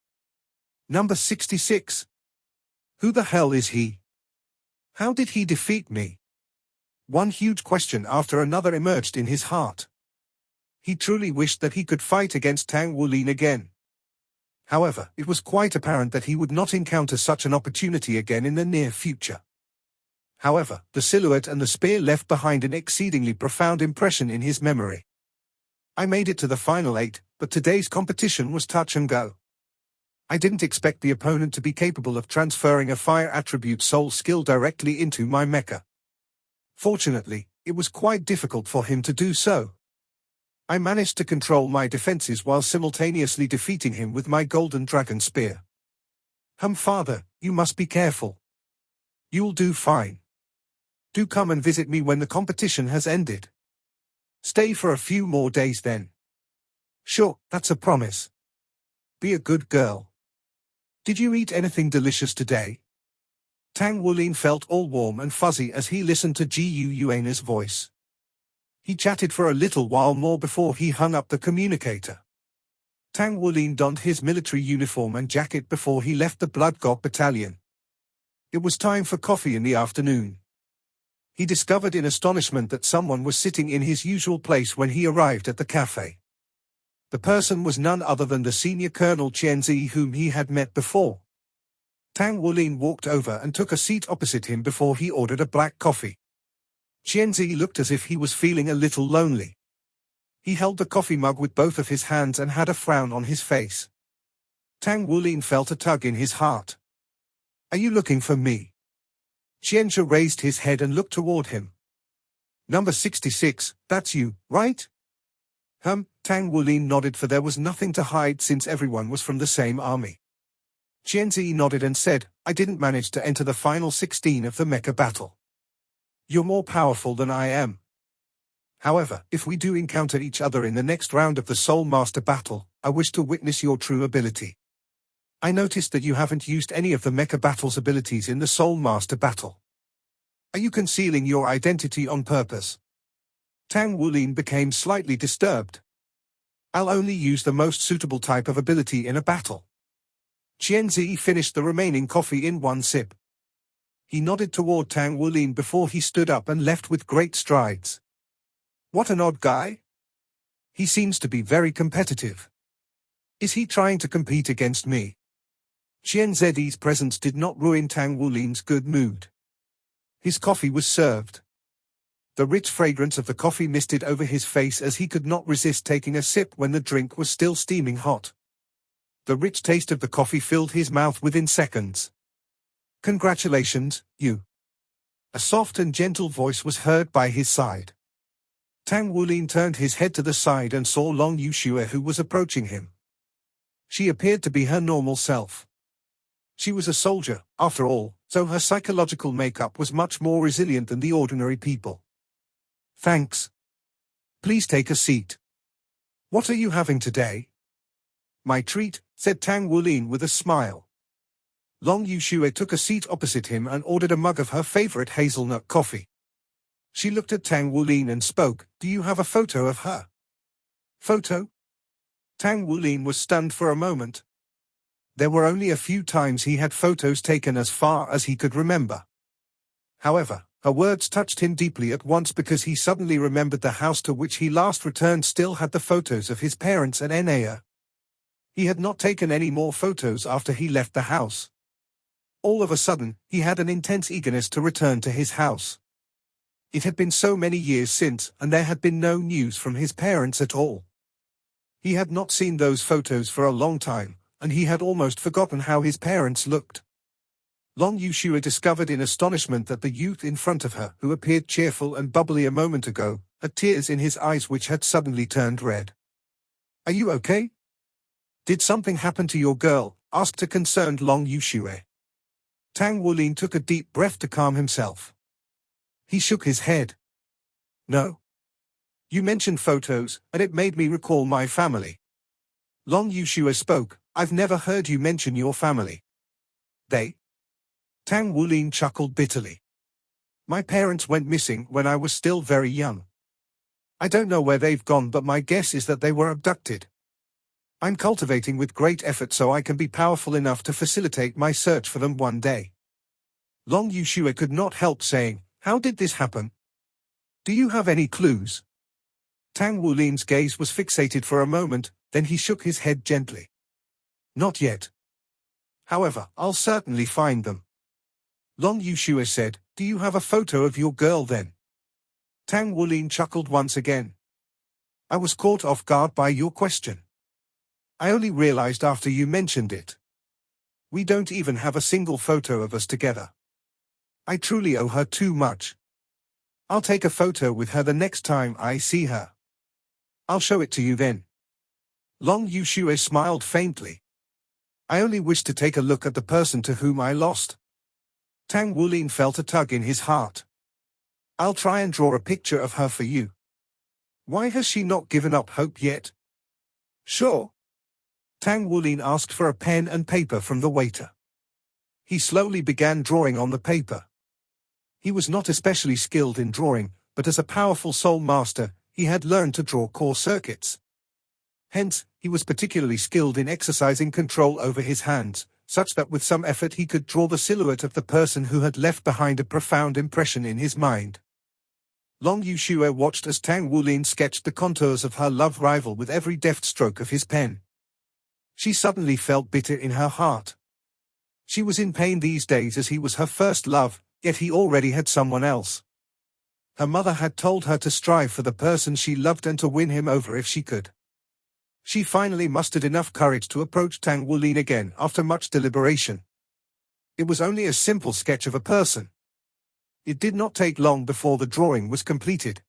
Number 66. Who the hell is he? How did he defeat me? One huge question after another emerged in his heart. He truly wished that he could fight against Tang Wulin again. However, it was quite apparent that he would not encounter such an opportunity again in the near future. However, the silhouette and the spear left behind an exceedingly profound impression in his memory. I made it to the final 8, but today's competition was touch and go. I didn't expect the opponent to be capable of transferring a fire attribute soul skill directly into my mecha. Fortunately, it was quite difficult for him to do so. I managed to control my defenses while simultaneously defeating him with my golden dragon spear. Father, you must be careful. You'll do fine. Do come and visit me when the competition has ended. Stay for a few more days then. Sure, that's a promise. Be a good girl. Did you eat anything delicious today? Tang Wulin felt all warm and fuzzy as he listened to Gu Yuana's voice. He chatted for a little while more before he hung up the communicator. Tang Wulin donned his military uniform and jacket before he left the Blood God Battalion. It was time for coffee in the afternoon. He discovered in astonishment that someone was sitting in his usual place when he arrived at the cafe. The person was none other than the senior Colonel Qianzi whom he had met before. Tang Wulin walked over and took a seat opposite him before he ordered a black coffee. Qianzi looked as if he was feeling a little lonely. He held the coffee mug with both of his hands and had a frown on his face. Tang Wulin felt a tug in his heart. Are you looking for me? Qianzi raised his head and looked toward him. Number 66, that's you, right? Tang Wulin nodded, for there was nothing to hide since everyone was from the same army. Qianzi nodded and said, I didn't manage to enter the final 16 of the mecha battle. You're more powerful than I am. However, if we do encounter each other in the next round of the Soul Master battle, I wish to witness your true ability. I noticed that you haven't used any of the Mecha Battle's abilities in the Soul Master battle. Are you concealing your identity on purpose? Tang Wulin became slightly disturbed. I'll only use the most suitable type of ability in a battle. Qianzi finished the remaining coffee in one sip. He nodded toward Tang Wulin before he stood up and left with great strides. What an odd guy. He seems to be very competitive. Is he trying to compete against me? Qianzi's presence did not ruin Tang Wulin's good mood. His coffee was served. The rich fragrance of the coffee misted over his face as he could not resist taking a sip when the drink was still steaming hot. The rich taste of the coffee filled his mouth within seconds. Congratulations, you. A soft and gentle voice was heard by his side. Tang Wulin turned his head to the side and saw Long Yushue, who was approaching him. She appeared to be her normal self. She was a soldier, after all, so her psychological makeup was much more resilient than the ordinary people. Thanks. Please take a seat. What are you having today? My treat, said Tang Wulin with a smile. Long Yushue took a seat opposite him and ordered a mug of her favorite hazelnut coffee. She looked at Tang Wulin and spoke, Do you have a photo of her? Photo? Tang Wulin was stunned for a moment. There were only a few times he had photos taken as far as he could remember. However, her words touched him deeply at once because he suddenly remembered the house to which he last returned still had the photos of his parents and Enea. He had not taken any more photos after he left the house. All of a sudden, he had an intense eagerness to return to his house. It had been so many years since, and there had been no news from his parents at all. He had not seen those photos for a long time, and he had almost forgotten how his parents looked. Long Yushue discovered in astonishment that the youth in front of her, who appeared cheerful and bubbly a moment ago, had tears in his eyes which had suddenly turned red. Are you okay? Did something happen to your girl? Asked a concerned Long Yushue. Tang Wulin took a deep breath to calm himself. He shook his head. No. You mentioned photos, and it made me recall my family. Long Yushua spoke. I've never heard you mention your family. They? Tang Wulin chuckled bitterly. My parents went missing when I was still very young. I don't know where they've gone, but my guess is that they were abducted. I'm cultivating with great effort so I can be powerful enough to facilitate my search for them one day. Long Yushua could not help saying, how did this happen? Do you have any clues? Tang Wulin's gaze was fixated for a moment, then he shook his head gently. Not yet. However, I'll certainly find them. Long Yushua said, do you have a photo of your girl then? Tang Wulin chuckled once again. I was caught off guard by your question. I only realized after you mentioned it. We don't even have a single photo of us together. I truly owe her too much. I'll take a photo with her the next time I see her. I'll show it to you then. Long Yushua smiled faintly. I only wish to take a look at the person to whom I lost. Tang Wulin felt a tug in his heart. I'll try and draw a picture of her for you. Why has she not given up hope yet? Sure. Tang Wulin asked for a pen and paper from the waiter. He slowly began drawing on the paper. He was not especially skilled in drawing, but as a powerful soul master, he had learned to draw core circuits. Hence, he was particularly skilled in exercising control over his hands, such that with some effort he could draw the silhouette of the person who had left behind a profound impression in his mind. Long Yushua watched as Tang Wulin sketched the contours of her love rival with every deft stroke of his pen. She suddenly felt bitter in her heart. She was in pain these days as he was her first love, yet he already had someone else. Her mother had told her to strive for the person she loved and to win him over if she could. She finally mustered enough courage to approach Tang Wulin again after much deliberation. It was only a simple sketch of a person. It did not take long before the drawing was completed.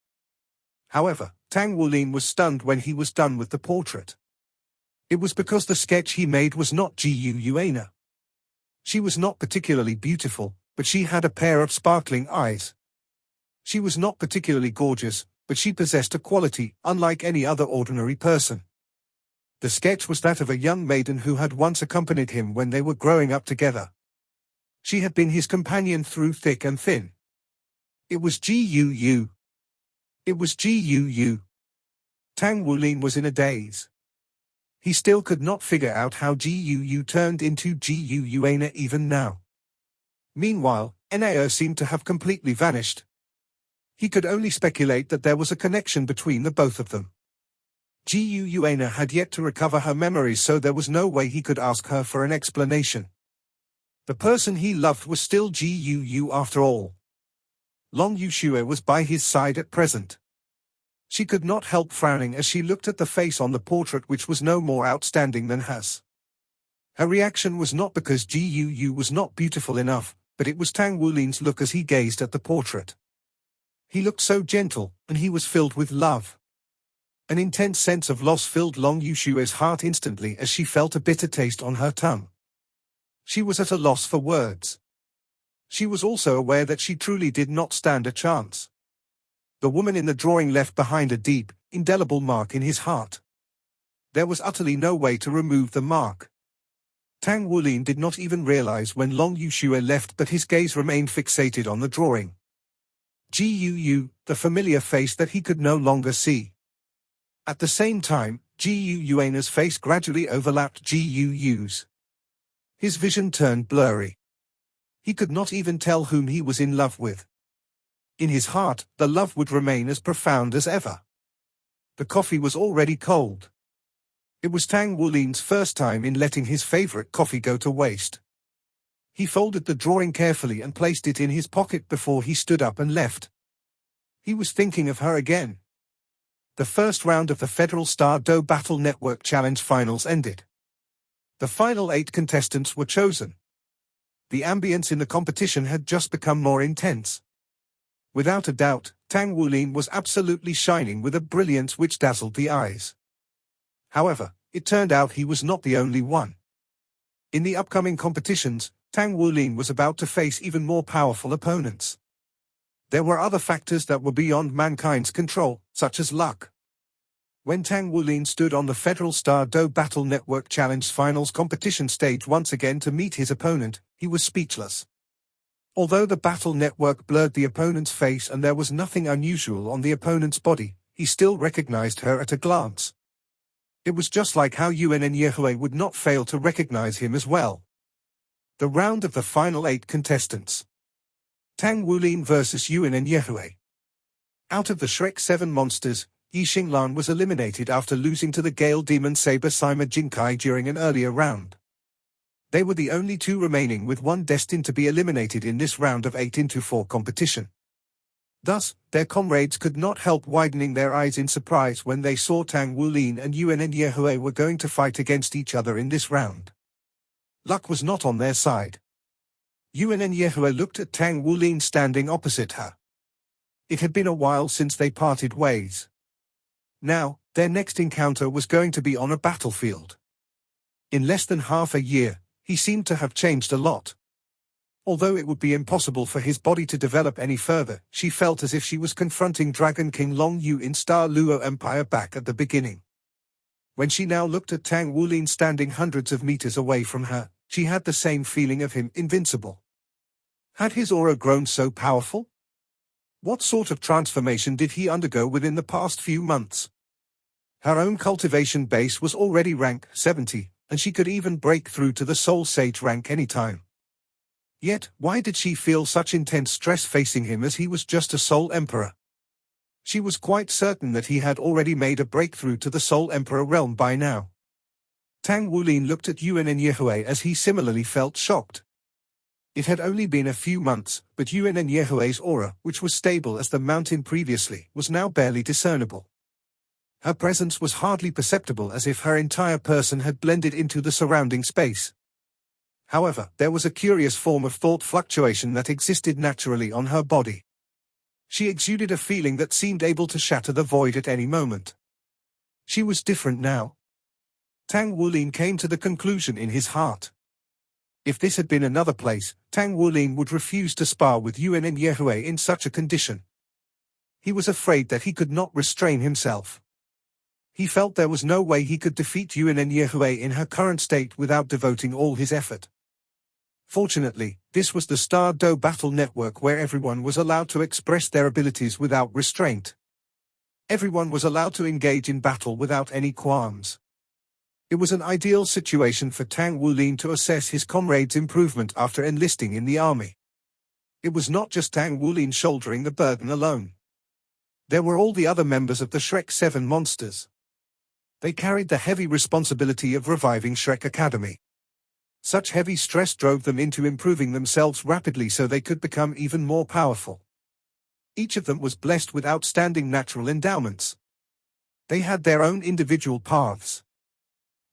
However, Tang Wulin was stunned when he was done with the portrait. It was because the sketch he made was not Gu Yuana. She was not particularly beautiful, but she had a pair of sparkling eyes. She was not particularly gorgeous, but she possessed a quality unlike any other ordinary person. The sketch was that of a young maiden who had once accompanied him when they were growing up together. She had been his companion through thick and thin. It was Gu. It was Gu. Tang Wulin was in a daze. He still could not figure out how Gu turned into Gu Yuana even now. Meanwhile, Nao seemed to have completely vanished. He could only speculate that there was a connection between the both of them. Gu Yuana had yet to recover her memories, so there was no way he could ask her for an explanation. The person he loved was still Gu after all. Long Yushua was by his side at present. She could not help frowning as she looked at the face on the portrait, which was no more outstanding than hers. Her reaction was not because Gu was not beautiful enough, but it was Tang Wulin's look as he gazed at the portrait. He looked so gentle, and he was filled with love. An intense sense of loss filled Long Yushua's heart instantly as she felt a bitter taste on her tongue. She was at a loss for words. She was also aware that she truly did not stand a chance. The woman in the drawing left behind a deep, indelible mark in his heart. There was utterly no way to remove the mark. Tang Wulin did not even realize when Long Yushua left that his gaze remained fixated on the drawing. Gu, the familiar face that he could no longer see. At the same time, Gu Yuana's face gradually overlapped Gu's. His vision turned blurry. He could not even tell whom he was in love with. In his heart, the love would remain as profound as ever. The coffee was already cold. It was Tang Wulin's first time in letting his favorite coffee go to waste. He folded the drawing carefully and placed it in his pocket before he stood up and left. He was thinking of her again. The first round of the Federal Star Do Battle Network Challenge Finals ended. The final 8 contestants were chosen. The ambience in the competition had just become more intense. Without a doubt, Tang Wulin was absolutely shining with a brilliance which dazzled the eyes. However, it turned out he was not the only one. In the upcoming competitions, Tang Wulin was about to face even more powerful opponents. There were other factors that were beyond mankind's control, such as luck. When Tang Wulin stood on the Federal Star Do Battle Network Challenge Finals competition stage once again to meet his opponent, he was speechless. Although the battle network blurred the opponent's face and there was nothing unusual on the opponent's body, he still recognized her at a glance. It was just like how Yuan and Yehui would not fail to recognize him as well. The round of the final 8 contestants. Tang Wulin vs Yuan and Yehui. Out of the Shrek 7 monsters, Yi Xinglan was eliminated after losing to the Gale Demon Saber Sima Jinkai during an earlier round. They were the only 2 remaining, with one destined to be eliminated in this round of 8-4 competition. Thus, their comrades could not help widening their eyes in surprise when they saw Tang Wulin and Yuan and Yehui were going to fight against each other in this round. Luck was not on their side. Yuan and Yehui looked at Tang Wulin standing opposite her. It had been a while since they parted ways. Now, their next encounter was going to be on a battlefield. In less than half a year, he seemed to have changed a lot. Although it would be impossible for his body to develop any further, she felt as if she was confronting Dragon King Long Yu in Star Luo Empire back at the beginning. When she now looked at Tang Wulin standing hundreds of meters away from her, she had the same feeling of him invincible. Had his aura grown so powerful? What sort of transformation did he undergo within the past few months? Her own cultivation base was already rank 70, and she could even break through to the Soul Sage rank anytime. Yet, why did she feel such intense stress facing him as he was just a Soul Emperor? She was quite certain that he had already made a breakthrough to the Soul Emperor realm by now. Tang Wulin looked at Yuan and Yehui as he similarly felt shocked. It had only been a few months, but Yuan and Yehui's aura, which was stable as the mountain previously, was now barely discernible. Her presence was hardly perceptible, as if her entire person had blended into the surrounding space. However, there was a curious form of thought fluctuation that existed naturally on her body. She exuded a feeling that seemed able to shatter the void at any moment. She was different now. Tang Wulin came to the conclusion in his heart. If this had been another place, Tang Wulin would refuse to spar with Yuan and Yehui in such a condition. He was afraid that he could not restrain himself. He felt there was no way he could defeat Yuan and Yehui in her current state without devoting all his effort. Fortunately, this was the Star Do Battle Network where everyone was allowed to express their abilities without restraint. Everyone was allowed to engage in battle without any qualms. It was an ideal situation for Tang Wulin to assess his comrades' improvement after enlisting in the army. It was not just Tang Wulin shouldering the burden alone. There were all the other members of the Shrek 7 monsters. They carried the heavy responsibility of reviving Shrek Academy. Such heavy stress drove them into improving themselves rapidly so they could become even more powerful. Each of them was blessed with outstanding natural endowments. They had their own individual paths.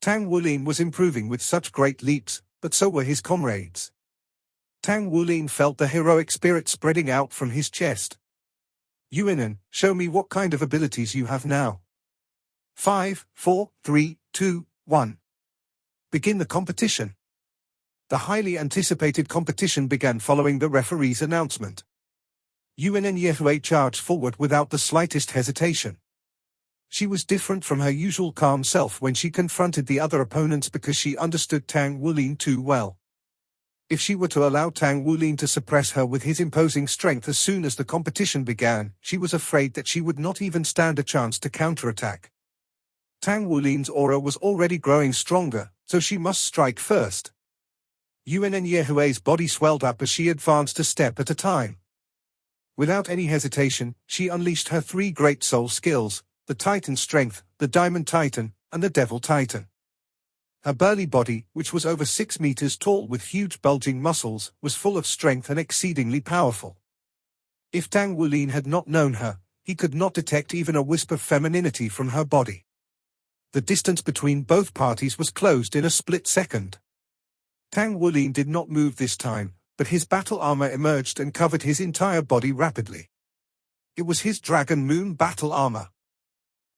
Tang Wulin was improving with such great leaps, but so were his comrades. Tang Wulin felt the heroic spirit spreading out from his chest. Yuanan, show me what kind of abilities you have now. 5, 4, 3, 2, 1. Begin the competition. The highly anticipated competition began following the referee's announcement. Yuan and Yehui charged forward without the slightest hesitation. She was different from her usual calm self when she confronted the other opponents because she understood Tang Wulin too well. If she were to allow Tang Wulin to suppress her with his imposing strength as soon as the competition began, she was afraid that she would not even stand a chance to counterattack. Tang Wulin's aura was already growing stronger, so she must strike first. Yuan and Yehui's body swelled up as she advanced a step at a time. Without any hesitation, she unleashed her 3 great soul skills, the Titan Strength, the Diamond Titan, and the Devil Titan. Her burly body, which was over 6 meters tall with huge bulging muscles, was full of strength and exceedingly powerful. If Tang Wulin had not known her, he could not detect even a wisp of femininity from her body. The distance between both parties was closed in a split second. Tang Wulin did not move this time, but his battle armor emerged and covered his entire body rapidly. It was his Dragon Moon battle armor.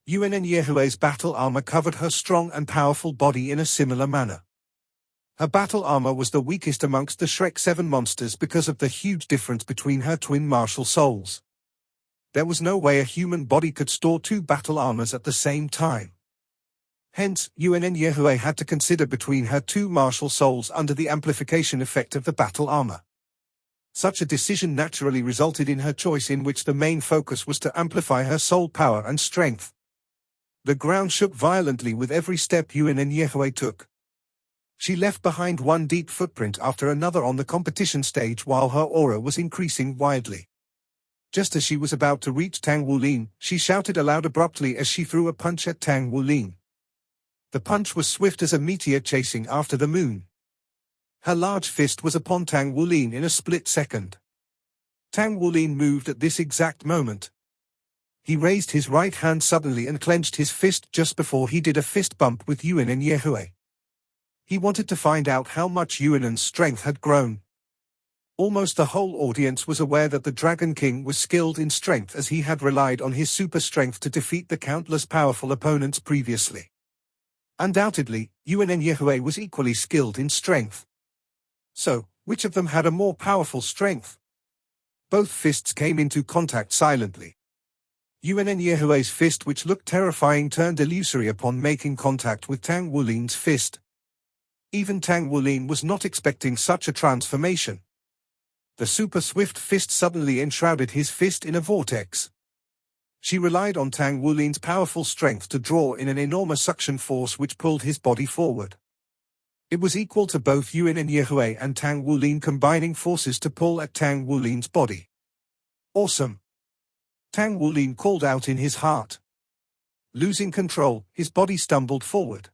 Yuan and Yehui's battle armor covered her strong and powerful body in a similar manner. Her battle armor was the weakest amongst the Shrek 7 monsters because of the huge difference between her twin martial souls. There was no way a human body could store two battle armors at the same time. Hence, Yuan Yehui had to consider between her two martial souls under the amplification effect of the battle armor. Such a decision naturally resulted in her choice in which the main focus was to amplify her soul power and strength. The ground shook violently with every step Yuan Yehui took. She left behind one deep footprint after another on the competition stage while her aura was increasing widely. Just as she was about to reach Tang Wulin, she shouted aloud abruptly as she threw a punch at Tang Wulin. The punch was swift as a meteor chasing after the moon. Her large fist was upon Tang Wulin in a split second. Tang Wulin moved at this exact moment. He raised his right hand suddenly and clenched his fist just before he did a fist bump with Yuan Yehui. He wanted to find out how much Yuan's strength had grown. Almost the whole audience was aware that the Dragon King was skilled in strength as he had relied on his super strength to defeat the countless powerful opponents previously. Undoubtedly, Yuan Yehui was equally skilled in strength. So, which of them had a more powerful strength? Both fists came into contact silently. Yuan Yehui's fist, which looked terrifying, turned illusory upon making contact with Tang Wulin's fist. Even Tang Wulin was not expecting such a transformation. The super swift fist suddenly enshrouded his fist in a vortex. She relied on Tang Wulin's powerful strength to draw in an enormous suction force which pulled his body forward. It was equal to both Yuan Yehui and Tang Wulin combining forces to pull at Tang Wulin's body. Awesome! Tang Wulin called out in his heart. Losing control, his body stumbled forward.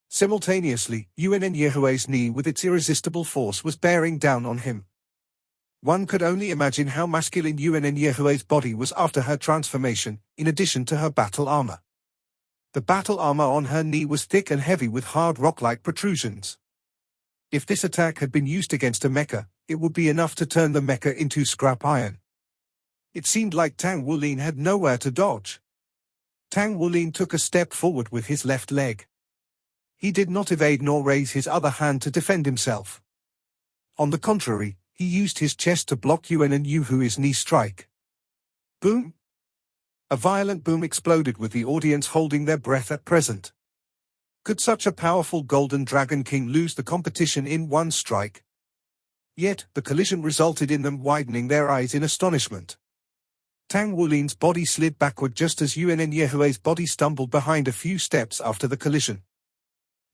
Simultaneously, Yuan Yehui's knee with its irresistible force was bearing down on him. One could only imagine how masculine Yuan Yehui's body was after her transformation, in addition to her battle armor. The battle armor on her knee was thick and heavy with hard rock-like protrusions. If this attack had been used against a mecha, it would be enough to turn the mecha into scrap iron. It seemed like Tang Wulin had nowhere to dodge. Tang Wulin took a step forward with his left leg. He did not evade nor raise his other hand to defend himself. On the contrary, he used his chest to block Yuan Yehui's knee strike. Boom! A violent boom exploded with the audience holding their breath at present. Could such a powerful Golden Dragon King lose the competition in one strike? Yet, the collision resulted in them widening their eyes in astonishment. Tang Wulin's body slid backward just as Yuan Yehui's body stumbled behind a few steps after the collision.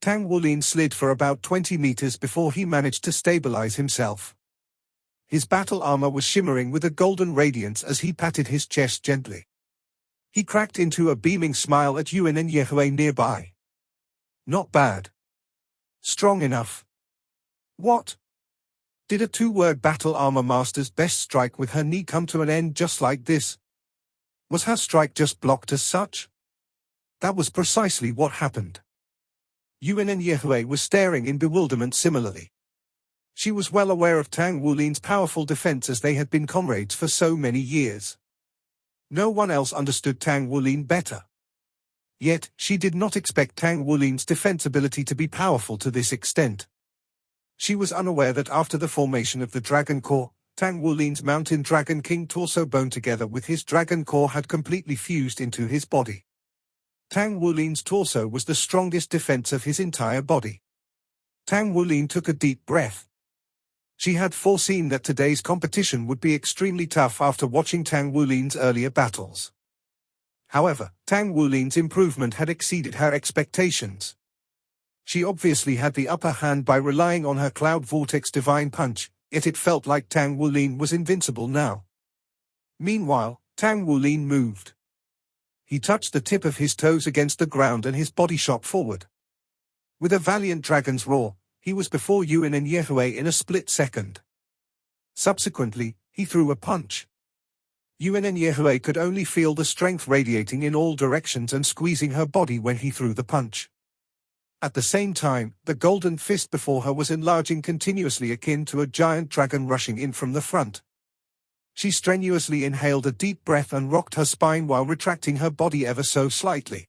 Tang Wulin slid for about 20 meters before he managed to stabilize himself. His battle armor was shimmering with a golden radiance as he patted his chest gently. He cracked into a beaming smile at Yuan Yehui nearby. Not bad. Strong enough. What? Did a two-word battle armor master's best strike with her knee come to an end just like this? Was her strike just blocked as such? That was precisely what happened. Yuan Yehui was staring in bewilderment similarly. She was well aware of Tang Wulin's powerful defense as they had been comrades for so many years. No one else understood Tang Wulin better. Yet, she did not expect Tang Wulin's defense ability to be powerful to this extent. She was unaware that after the formation of the Dragon Core, Tang Wulin's Mountain Dragon King torso bone together with his Dragon Core had completely fused into his body. Tang Wulin's torso was the strongest defense of his entire body. Tang Wulin took a deep breath. She had foreseen that today's competition would be extremely tough after watching Tang Wulin's earlier battles. However, Tang Wulin's improvement had exceeded her expectations. She obviously had the upper hand by relying on her Cloud Vortex Divine Punch, yet it felt like Tang Wulin was invincible now. Meanwhile, Tang Wulin moved. He touched the tip of his toes against the ground and his body shot forward. With a valiant dragon's roar, he was before Yuan Yehui in a split second. Subsequently, he threw a punch. Yuan Yehui could only feel the strength radiating in all directions and squeezing her body when he threw the punch. At the same time, the golden fist before her was enlarging continuously akin to a giant dragon rushing in from the front. She strenuously inhaled a deep breath and rocked her spine while retracting her body ever so slightly.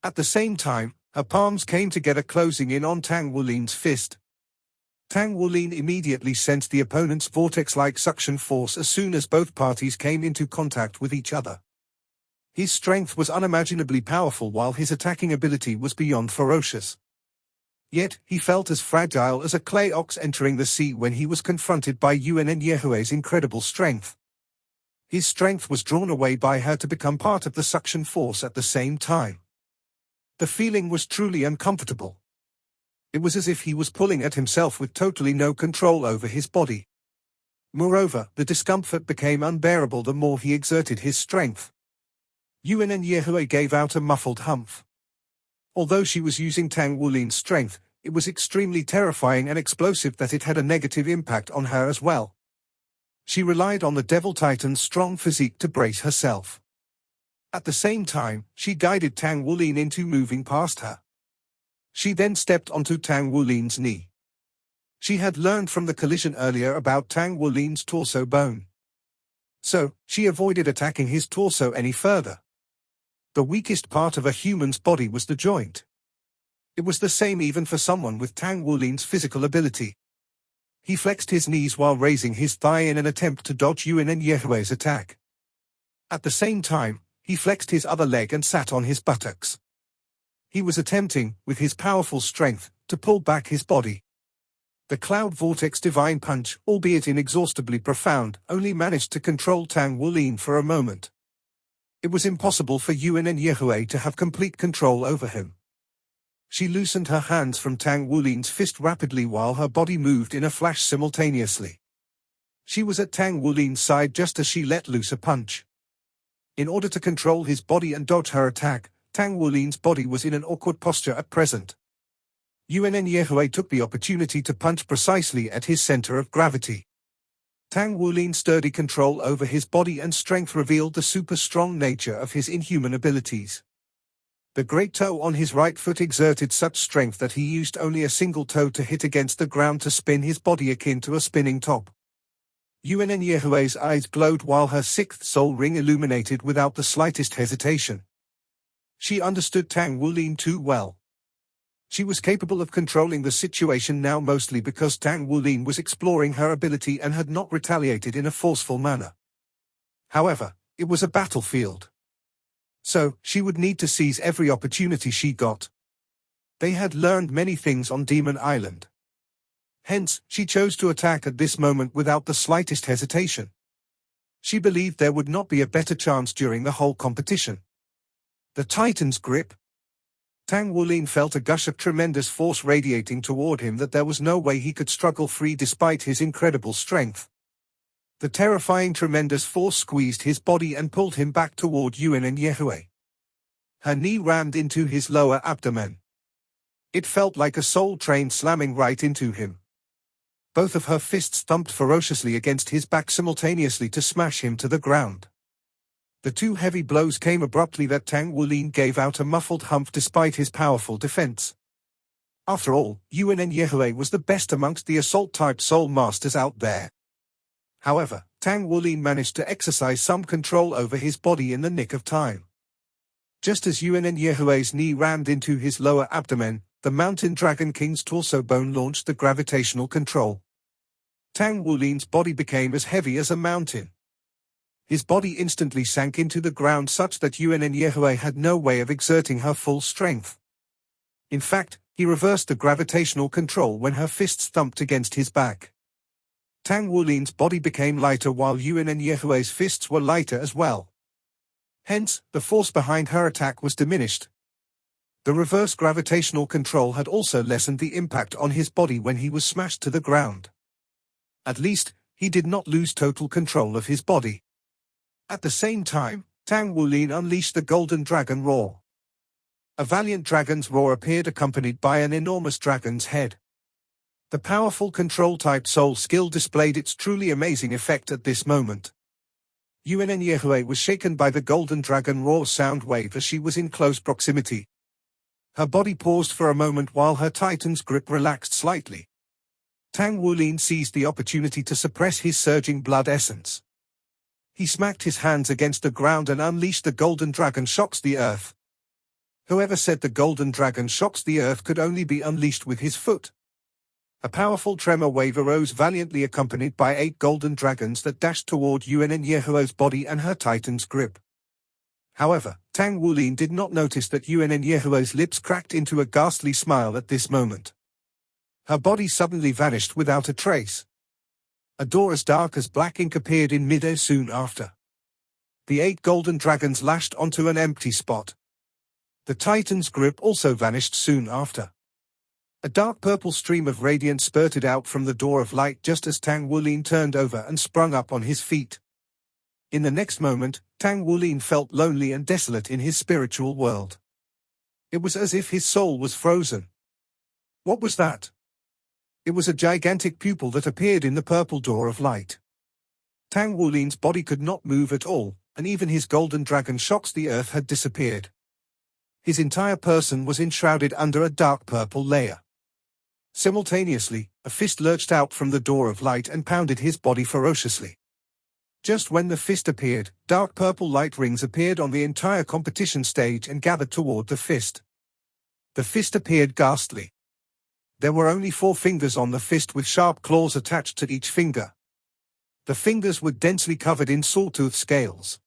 At the same time, Her palms came together, closing in on Tang Wulin's fist. Tang Wulin immediately sensed the opponent's vortex-like suction force as soon as both parties came into contact with each other. His strength was unimaginably powerful while his attacking ability was beyond ferocious. Yet, he felt as fragile as a clay ox entering the sea when he was confronted by Yuan and Yehue's incredible strength. His strength was drawn away by her to become part of the suction force at the same time. The feeling was truly uncomfortable. It was as if he was pulling at himself with totally no control over his body. Moreover, the discomfort became unbearable the more he exerted his strength. Yuan and Yehue gave out a muffled humph. Although she was using Tang Wulin's strength, it was extremely terrifying and explosive that it had a negative impact on her as well. She relied on the Devil Titan's strong physique to brace herself. At the same time, she guided Tang Wulin into moving past her. She then stepped onto Tang Wulin's knee. She had learned from the collision earlier about Tang Wulin's torso bone. So, she avoided attacking his torso any further. The weakest part of a human's body was the joint. It was the same even for someone with Tang Wulin's physical ability. He flexed his knees while raising his thigh in an attempt to dodge Yuan and Yehue's attack. At the same time, he flexed his other leg and sat on his buttocks. He was attempting, with his powerful strength, to pull back his body. The Cloud Vortex Divine Punch, albeit inexhaustibly profound, only managed to control Tang Wulin for a moment. It was impossible for Yuan and Yehue to have complete control over him. She loosened her hands from Tang Wulin's fist rapidly while her body moved in a flash simultaneously. She was at Tang Wulin's side just as she let loose a punch. In order to control his body and dodge her attack, Tang Wulin's body was in an awkward posture at present. Yuan and Yehue took the opportunity to punch precisely at his center of gravity. Tang Wulin's sturdy control over his body and strength revealed the super-strong nature of his inhuman abilities. The great toe on his right foot exerted such strength that he used only a single toe to hit against the ground to spin his body akin to a spinning top. Yuan and Yehue's eyes glowed while her sixth soul ring illuminated without the slightest hesitation. She understood Tang Wulin too well. She was capable of controlling the situation now mostly because Tang Wulin was exploring her ability and had not retaliated in a forceful manner. However, it was a battlefield. So, she would need to seize every opportunity she got. They had learned many things on Demon Island. Hence, she chose to attack at this moment without the slightest hesitation. She believed there would not be a better chance during the whole competition. The Titan's grip. Tang Wulin felt a gush of tremendous force radiating toward him that there was no way he could struggle free despite his incredible strength. The terrifying tremendous force squeezed his body and pulled him back toward Yuan and Yehue. Her knee rammed into his lower abdomen. It felt like a soul train slamming right into him. Both of her fists thumped ferociously against his back simultaneously to smash him to the ground. The two heavy blows came abruptly that Tang Wulin gave out a muffled humph despite his powerful defense. After all, Yuan and Yehue was the best amongst the assault-type soul masters out there. However, Tang Wulin managed to exercise some control over his body in the nick of time. Just as Yuan and Yehue's knee rammed into his lower abdomen, the Mountain Dragon King's torso bone launched the gravitational control. Tang Wulin's body became as heavy as a mountain. His body instantly sank into the ground such that Yuan and Yehue had no way of exerting her full strength. In fact, he reversed the gravitational control when her fists thumped against his back. Tang Wulin's body became lighter while Yuan and Yehue's fists were lighter as well. Hence, the force behind her attack was diminished. The reverse gravitational control had also lessened the impact on his body when he was smashed to the ground. At least, he did not lose total control of his body. At the same time, Tang Wulin unleashed the Golden Dragon Roar. A valiant dragon's roar appeared accompanied by an enormous dragon's head. The powerful control-type soul skill displayed its truly amazing effect at this moment. Yuan and Yehue was shaken by the Golden Dragon Roar sound wave as she was in close proximity. Her body paused for a moment while her Titan's grip relaxed slightly. Tang Wulin seized the opportunity to suppress his surging blood essence. He smacked his hands against the ground and unleashed the Golden Dragon shocks the earth. Whoever said the golden dragon shocks the earth could only be unleashed with his foot? A powerful tremor wave arose valiantly, accompanied by 8 golden dragons that dashed toward Yuan Yehuo's body and her titan's grip. However, Tang Wulin did not notice that Yuan Yehuo's lips cracked into a ghastly smile at this moment. Her body suddenly vanished without a trace. A door as dark as black ink appeared in midair soon after. The 8 golden dragons lashed onto an empty spot. The titan's grip also vanished soon after. A dark purple stream of radiance spurted out from the door of light just as Tang Wulin turned over and sprung up on his feet. In the next moment, Tang Wulin felt lonely and desolate in his spiritual world. It was as if his soul was frozen. What was that? It was a gigantic pupil that appeared in the purple door of light. Tang Wulin's body could not move at all, and even his golden dragon shocks the earth had disappeared. His entire person was enshrouded under a dark purple layer. Simultaneously, a fist lurched out from the door of light and pounded his body ferociously. Just when the fist appeared, dark purple light rings appeared on the entire competition stage and gathered toward the fist. The fist appeared ghastly. There were only 4 fingers on the fist with sharp claws attached to each finger. The fingers were densely covered in sawtooth scales.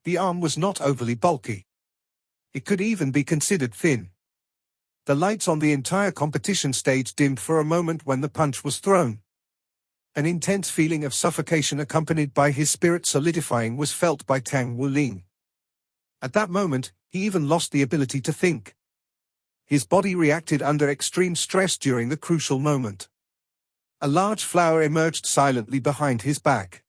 The arm was not overly bulky. It could even be considered thin. The lights on the entire competition stage dimmed for a moment when the punch was thrown. An intense feeling of suffocation accompanied by his spirit solidifying was felt by Tang Wulin. At that moment, he even lost the ability to think. His body reacted under extreme stress during the crucial moment. A large flower emerged silently behind his back.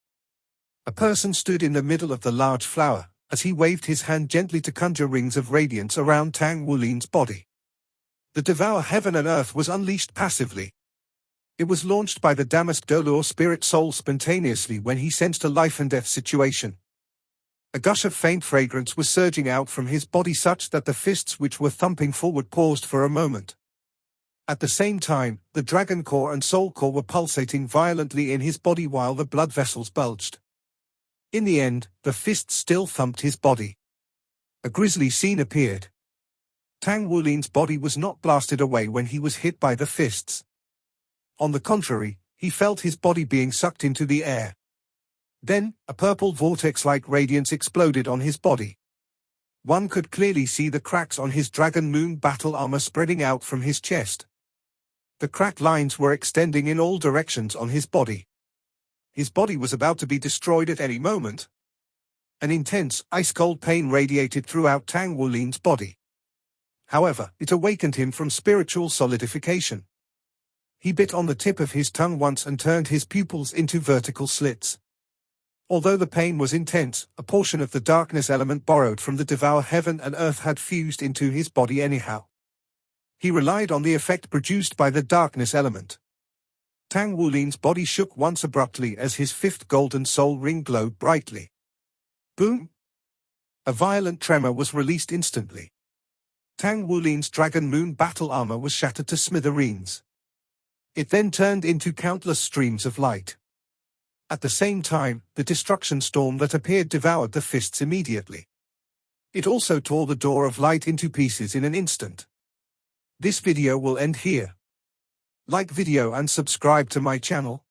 A person stood in the middle of the large flower, as he waved his hand gently to conjure rings of radiance around Tang Wulin's body. The Devour Heaven and Earth was unleashed passively. It was launched by the Damask Dolor spirit soul spontaneously when he sensed a life and death situation. A gush of faint fragrance was surging out from his body such that the fists which were thumping forward paused for a moment. At the same time, the dragon core and soul core were pulsating violently in his body while the blood vessels bulged. In the end, the fists still thumped his body. A grisly scene appeared. Tang Wulin's body was not blasted away when he was hit by the fists. On the contrary, he felt his body being sucked into the air. Then, a purple vortex-like radiance exploded on his body. One could clearly see the cracks on his Dragon Moon battle armor spreading out from his chest. The cracked lines were extending in all directions on his body. His body was about to be destroyed at any moment. An intense, ice-cold pain radiated throughout Tang Wulin's body. However, it awakened him from spiritual solidification. He bit on the tip of his tongue once and turned his pupils into vertical slits. Although the pain was intense, a portion of the darkness element borrowed from the Devour Heaven and Earth had fused into his body anyhow. He relied on the effect produced by the darkness element. Tang Wulin's body shook once abruptly as his 5th golden soul ring glowed brightly. Boom! A violent tremor was released instantly. Tang Wulin's Dragon Moon battle armor was shattered to smithereens. It then turned into countless streams of light. At the same time, the destruction storm that appeared devoured the fists immediately. It also tore the door of light into pieces in an instant. This video will end here. Like video and subscribe to my channel.